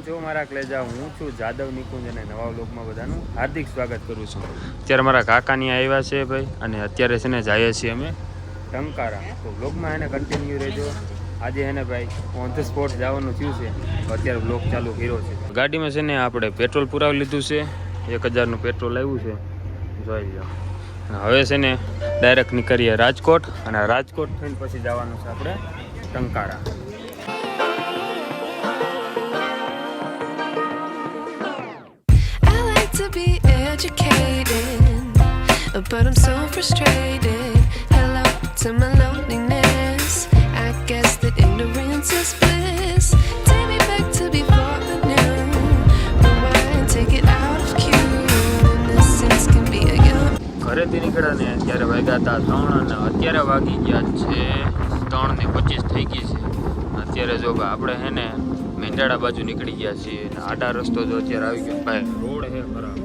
કેમ છો મારા કલેજા? હું છું જાદવ નિકુંજ અને નવા વ્લોગમાં બધાનું હાર્દિક સ્વાગત કરું છું. અત્યારે મારા કાકાની આવ્યા છે ભાઈ, અને અત્યારે છે ને જઈએ છીએ અમે ટંકારા. તો વ્લોગમાં એને કન્ટિન્યુ રહેજો. આજે એને ભાઈ ઓન ધ સ્પોટ જવાનું થયું છે, અત્યારે વ્લોગ ચાલુ કર્યો છે. ગાડીમાં છે ને આપણે પેટ્રોલ પુરાવી લીધું છે, 1000નું પેટ્રોલ આવ્યું છે, જોઈ લો. હવે છે ને ડાયરેક્ટ નીકળીએ રાજકોટ, અને રાજકોટ થઈને પછી જવાનું છે આપણે Tankara. But I'm so frustrated. Hello to my loneliness. I guess that ignorance is bliss. Take me back to before the new. Rewind, take it out of cue. Innocence can be a young. ઘરેથી નીકળ્યા ને ત્યારે વાગ્યા હતા 3, અને અત્યારે વાગી ગયા છે 3:25 થઈ ગઈ છે. અત્યારે જો આપણે હે ને મેંડાળા બાજુ નીકળી ગયા છીએ, અને આડા રસ્તો જો અત્યારે આવી ગયો ભાઈ. રોડ હે ખરાબ,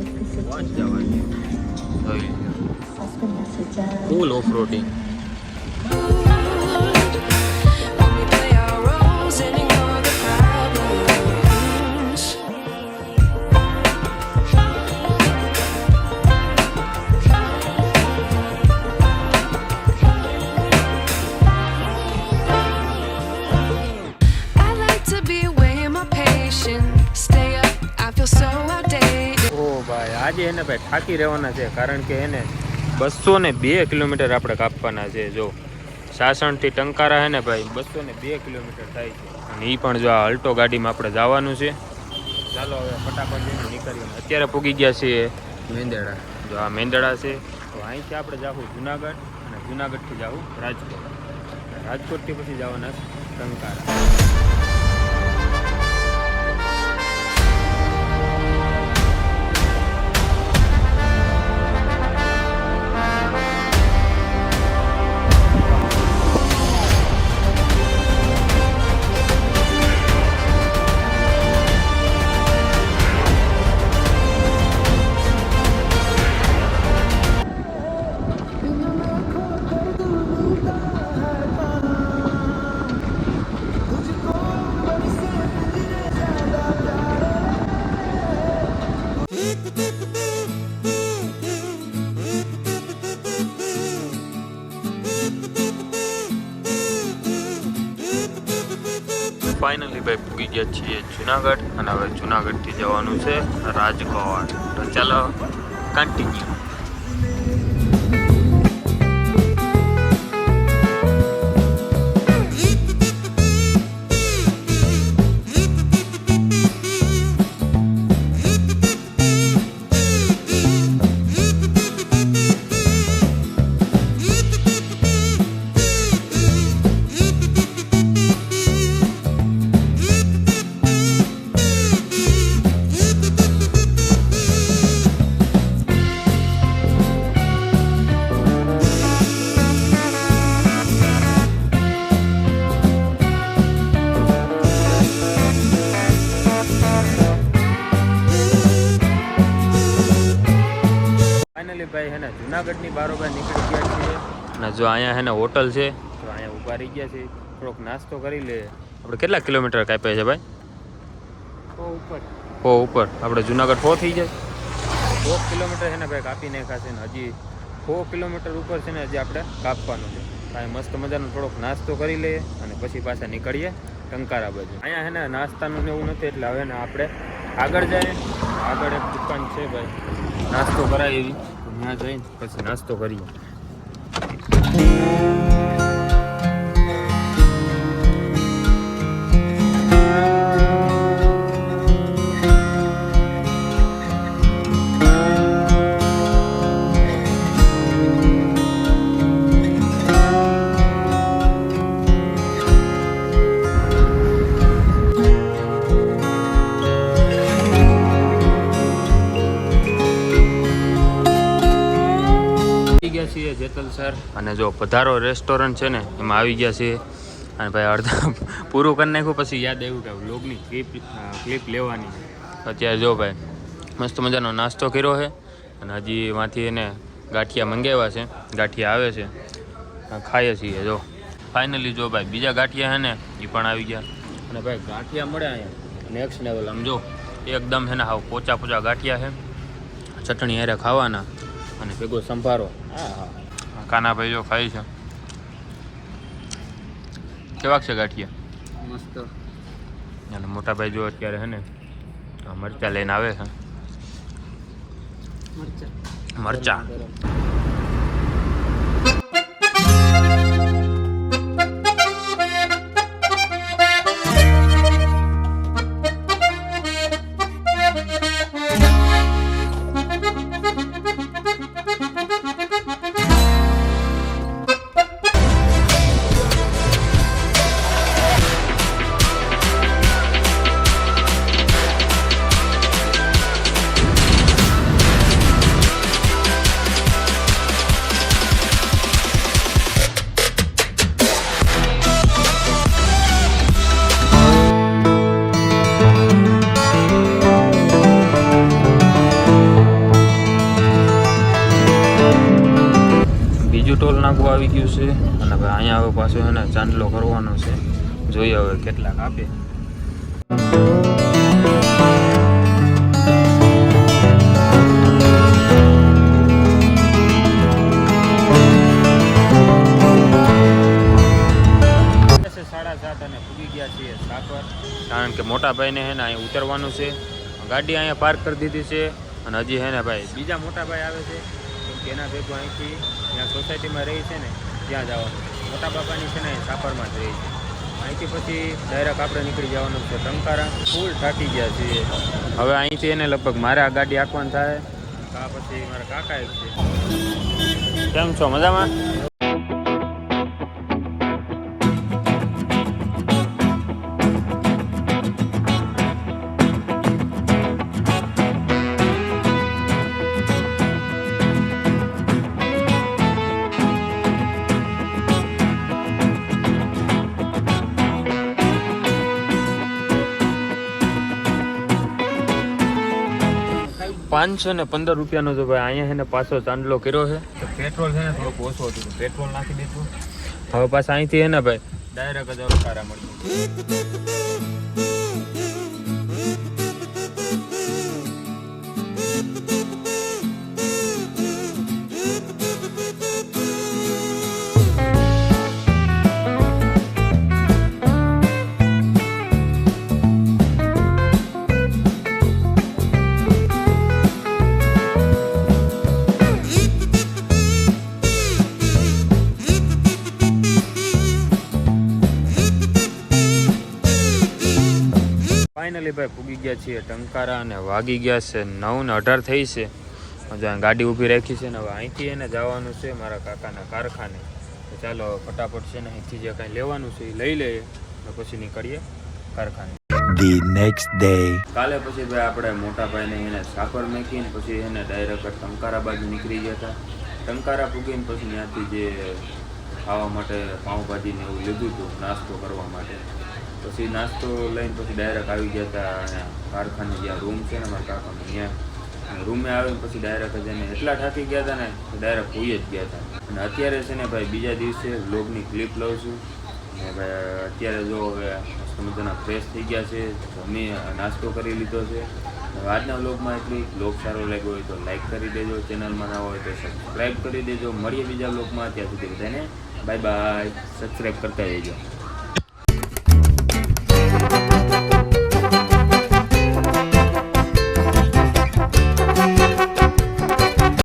વાંચ જવાની જોઈ ફૂલ ઓફ રોડિંગ. આજે એને ભાઈ થાકી રહેવાના છે, કારણ કે એને 202 કિલોમીટર આપણે કાપવાના છે. જો સાસણથી ટંકારા હે ને ભાઈ 202 કિલોમીટર થાય છે, અને એ પણ જો આ અલ્ટો ગાડીમાં આપણે જવાનું છે. ચાલો હવે ફટાફટ જઈને નીકળીએ. અત્યારે પૂગી ગયા છીએ મેંદરડા. જો આ મેંદરડા છે, તો અહીંથી આપણે જાવું જુનાગઢ, અને જુનાગઢથી જાવું રાજકોટ, રાજકોટથી પછી જવાના ટંકારા. ફાઇનલી ભાઈ પૂગી ગયા છીએ જુનાગઢ, અને હવે જુનાગઢથી જવાનું છે રાજકોટ. તો ચાલો કન્ટિન્યુ. ભાઈ હે ને જુનાગઢની બારોબાર નીકળી ગયા છીએ, અને જો અહીંયા હે ને હોટલ છે, તો અહીંયા ઊભા રહી ગયા છે. થોડોક નાસ્તો કરી લે. આપણે કેટલા કિલોમીટર કાપ્યા છે ભાઈ? 100 ઉપર. આપણે જુનાગઢ 100 થઈ જાય. 100 કિલોમીટર છે ને ભાઈ કાપી નાખ્યા છે, ને હજી 100 કિલોમીટર ઉપર છે ને હજી આપણે કાપવાનું છે. કાંઈ મસ્ત મજાનો થોડોક નાસ્તો કરી લઈએ, અને પછી પાછા નીકળીએ ટંકારા બાજુ. અહીંયા હે ને નાસ્તાનું ને એવું નથી, એટલે હવે ને આપણે આગળ જઈએ. આગળ એક દુકાન છે ભાઈ, નાસ્તો કરાય એવી, ત્યાં જઈને પછી નાસ્તો કરીએ. છીએ જેતલ સર, અને જો પધારો રેસ્ટોરન્ટ છે ને એમાં આવી ગયા છીએ. અને ભાઈ અડધા પૂરું કરી નાખ્યું, પછી યાદ આવ્યું કે વ્લોગની ક્લિપ લેવાની છે. અત્યારે જો ભાઈ મસ્ત મજાનો નાસ્તો કર્યો છે, અને હજી એમાંથી એને ગાંઠિયા મંગાવ્યા છે, ગાંઠિયા આવે છે, ખાઈએ છીએ. જો ફાઇનલી જો ભાઈ બીજા ગાંઠિયા છે ને એ પણ આવી ગયા, અને ભાઈ ગાંઠિયા મળે અહીંયા નેક્સ્ટ લેવલ. આમ જો એકદમ છે ને હાવ પોચા પોચા ગાંઠિયા છે, ચટણી હારે ખાવાના અને ભેગો સંભારો. હા, કાનાભાઈ જો ખાય છે. કેવાક છે ગાંઠિયા? મસ્ત. અને મોટાભાઈ જો અત્યારે છે ને મરચા લઈને આવે છે. મરચા ટોલ નાખવું આવી ગયું છે અને ભાઈ અહીંયા હવે પાછો છે ને ચાંદલો કરવાનો છે. જોઈએ હવે કેટલાક આપે. અને પૂગી ગયા છીએ સાપર, કારણ કે મોટા ભાઈને છે ને અહીંયા ઉતરવાનું છે. ગાડી અહીંયા પાર્ક કરી દીધી છે અને હજી છે ને ભાઈ બીજા મોટા ભાઈ આવે છે, કેમ કે એના ભેગું અહીંથી ત્યાં સોસાયટીમાં રહી છે ને ત્યાં જવાનું. મોટા બાપાની છે ને સાપરમાં જ રહી છે. અહીંથી પછી ડાયરેક્ટ આપણે નીકળી જવાનું છે ટંકારા. ફૂલ થાકી ગયા છીએ હવે. અહીંથી એને લગભગ મારે આ ગાડી આંકવાનું થાય. આ પછી મારા કાકા એક છે. કેમ છો? મજામાં? ₹515 તો ભાઈ અહીંયા છે ને પાછો ચાંદલો કર્યો છે. તો પેટ્રોલ છે ને થોડુંક ઓછું હતું, પેટ્રોલ નાખી દીધું. હવે પાછા અહીંથી છે ને ભાઈ ડાયરેક્ટ જ અવકારા મળ્યું. ફાઇનલી ભાઈ પૂગી ગયા છીએ ટંકારા અને વાગી ગયા છે 9:18 થઈ છે. જો ગાડી ઊભી રાખી છે ને હવે અહીંથી એને જવાનું છે મારા કાકાના કારખાને. તો ચાલો ફટાફટ છે ને અહીંથી જે કાંઈ લેવાનું છે એ લઈ લઈએ અને પછી નીકળીએ કારખાને. The next day. કાલે પછી ભાઈ આપણે મોટા ભાઈને એને સાપર મેકીને પછી એને ડાયરેક્ટ ટંકારા બાજુ નીકળી ગયા હતા. ટંકારા પૂગીને પછી ત્યાંથી જે ખાવા માટે પાઉંભાજીને એવું લીધું હતું નાસ્તો કરવા માટે. પછી નાસ્તો લઈને પછી ડાયરેક્ટ આવી ગયા હતા અહીંયા કારખાને જ્યાં રૂમ છે ને મારા કાકાનો ત્યાં. રૂમે આવીને પછી ડાયરેક્ટ જ એને એટલા થાકી ગયા હતા ને ડાયરેક્ટ હોઈ જ ગયા હતા. અને અત્યારે છે ને ભાઈ બીજા દિવસે વ્લોગની ક્લિપ લઉં છું. અને ભાઈ અત્યારે જો હવે મસ્ત મજાના ફ્રેશ થઈ ગયા છે, જમી નાસ્તો કરી લીધો છે. આજના વ્લોગમાં એટલી. વ્લોગ સારો લાગ્યો હોય તો લાઈક કરી દેજો, ચેનલમાં ના હોય તો સબસ્ક્રાઈબ કરી દેજો. મળીએ બીજા વ્લોગમાં, ત્યાં સુધી બધાને બાય બાય. સબસ્ક્રાઈબ કરતા રહેજો.